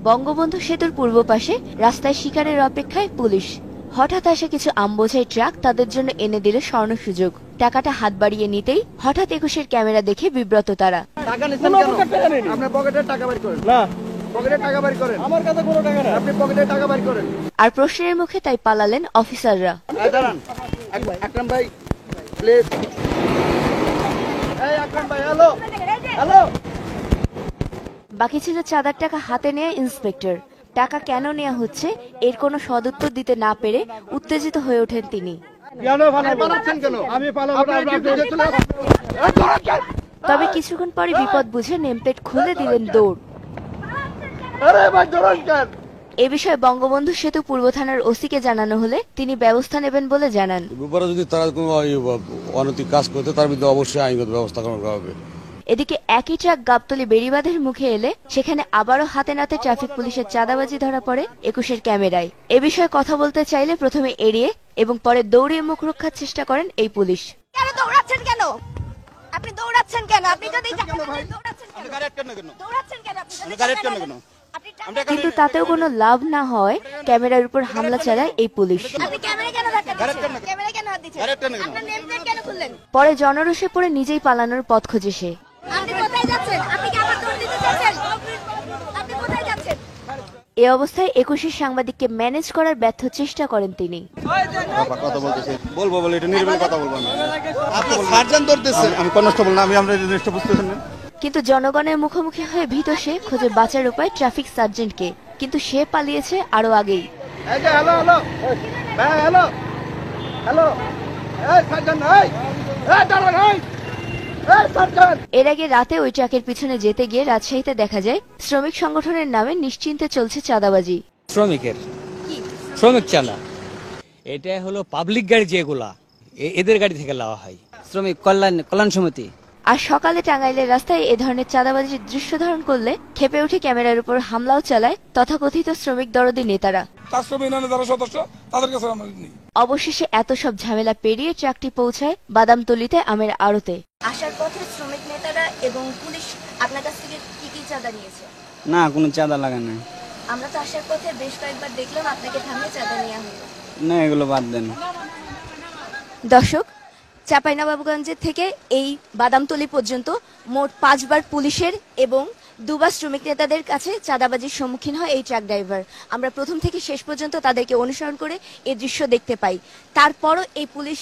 বঙ্গবন্ধু সেতুর পূর্ব পাশে রাস্তায় শিকারের অপেক্ষায় পুলিশ। হঠাৎ আসে কিছু আমবোঝাই ট্রাক তাদের জন্য এনে দিল স্বর্ণ সুযোগ। টাকাটা হাত বাড়িয়ে নিতেই হঠাৎ ২১-এর ক্যামেরা দেখে বিব্রত তারা। আর প্রশ্নের মুখে তাই পালালেন অফিসাররা। বাকি ছিল চাঁদার টাকা হাতে নেয়া ইন্সপেক্টর। টাকা কেন নেওয়া হচ্ছে এর কোনো সদুত্তর দিতে না পেরে উত্তেজিত হয়ে ওঠেন তিনি। তবে কিছুক্ষণ পরে বিপদ বুঝে নেমপ্লেট খুলে দিলেন দৌড়। এ বিষয়ে বঙ্গবন্ধু সেতু পূর্ব থানার ওসিকে জানানো হলে তিনি ব্যবস্থা নেবেন বলে জানান। যদি তারা কোনো অনৈতিক কাজ করতে তার বিরুদ্ধে অবশ্যই আইনগত ব্যবস্থা গ্রহণ করা হবে। এদিকে একই ট্রাক গাবতলী বেড়িবাঁধের মুখে এলে সেখানে আবারও হাতে নাতে ট্রাফিক পুলিশের চাঁদাবাজি ধরা পড়ে ২১-এর ক্যামেরায়। এ বিষয়ে কথা বলতে চাইলে প্রথমে এড়িয়ে এবং পরে দৌড়িয়ে মুখ রক্ষার চেষ্টা করেন এই পুলিশ। কেন দৌড়াচ্ছেন কেন? আপনি দৌড়াচ্ছেন কেন? আপনি যদি দৌড়াচ্ছেন কেন? কিন্তু তাতেও কোনো লাভ না হয় ক্যামেরার উপর হামলা চালায় এই পুলিশ। পরে জনরোষে পড়ে নিজেই পালানোর পথ খোঁজে সে। এ অবস্থায় ২১-এর সাংবাদিককে ম্যানেজ করার ব্যর্থ চেষ্টা করেন তিনি। কিন্তু জনগণের মুখোমুখি হয়ে ভীত সে খোঁজে বাঁচার উপায় ট্রাফিক সার্জেন্টকে, কিন্তু সে পালিয়েছে আরো আগেই। এর আগে রাতে ওই ট্রাকের পিছনে যেতে গিয়ে রাজশাহীতে দেখা যায় শ্রমিক সংগঠনের নামে নিশ্চিন্তে চলছে চাঁদাবাজি। শ্রমিক চাঁদা এটা হলো পাবলিক গাড়ি, যেগুলা এদের গাড়ি থেকে নেওয়া হয়, শ্রমিক কল্যাণ সমিতি। আর সকালে টাঙ্গাইলের রাস্তায় এ ধরনের চাঁদাবাজির দৃশ্য ধারণ করলে ক্ষেপে উঠে ক্যামেরার উপর হামলাও চালায় তথাকথিত শ্রমিক দরদি নেতারা। অবশেষে এত সব ঝামেলা পেরিয়ে ট্রাকটি পৌঁছায় বাদামতলীতে আমের আড়তে। আসার পথে শ্রমিক নেতারা এবং পুলিশ আপনার কাছ থেকে কি কি চাঁদা নিয়েছে? না, কোনো চাঁদা লাগে না। আমরা তো আসার পথে বেশ কয়েকবার দেখলাম আপনাকে থামিয়ে চাঁদা নেওয়া হলো। না, এগুলো বাদ দেন। দর্শক, চাঁপাইনবাবগঞ্জের থেকে এই বাদামতলী পর্যন্ত মোট ৫ বার পুলিশের এবং ২ বার শ্রমিক নেতাদের কাছে চাঁদাবাজির সম্মুখীন হয় এই ট্রাক ড্রাইভার। আমরা প্রথম থেকে শেষ পর্যন্ত তাদেরকে অনুসরণ করে এই দৃশ্য দেখতে পাই। তারপরও এই পুলিশ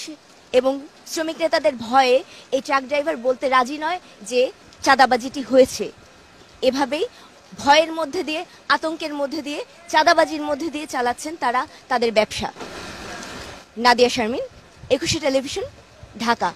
এবং শ্রমিক নেতাদের ভয়ে এই ট্রাক ড্রাইভার বলতে রাজি নয় যে চাঁদাবাজিটি হয়েছে। এভাবেই ভয়ের মধ্যে দিয়ে, আতঙ্কের মধ্যে দিয়ে, চাঁদাবাজির মধ্যে দিয়ে চালাচ্ছেন তারা তাদের ব্যবসা। নাদিয়া শারমিন, ২১ টেলিভিশন, ঢাকা।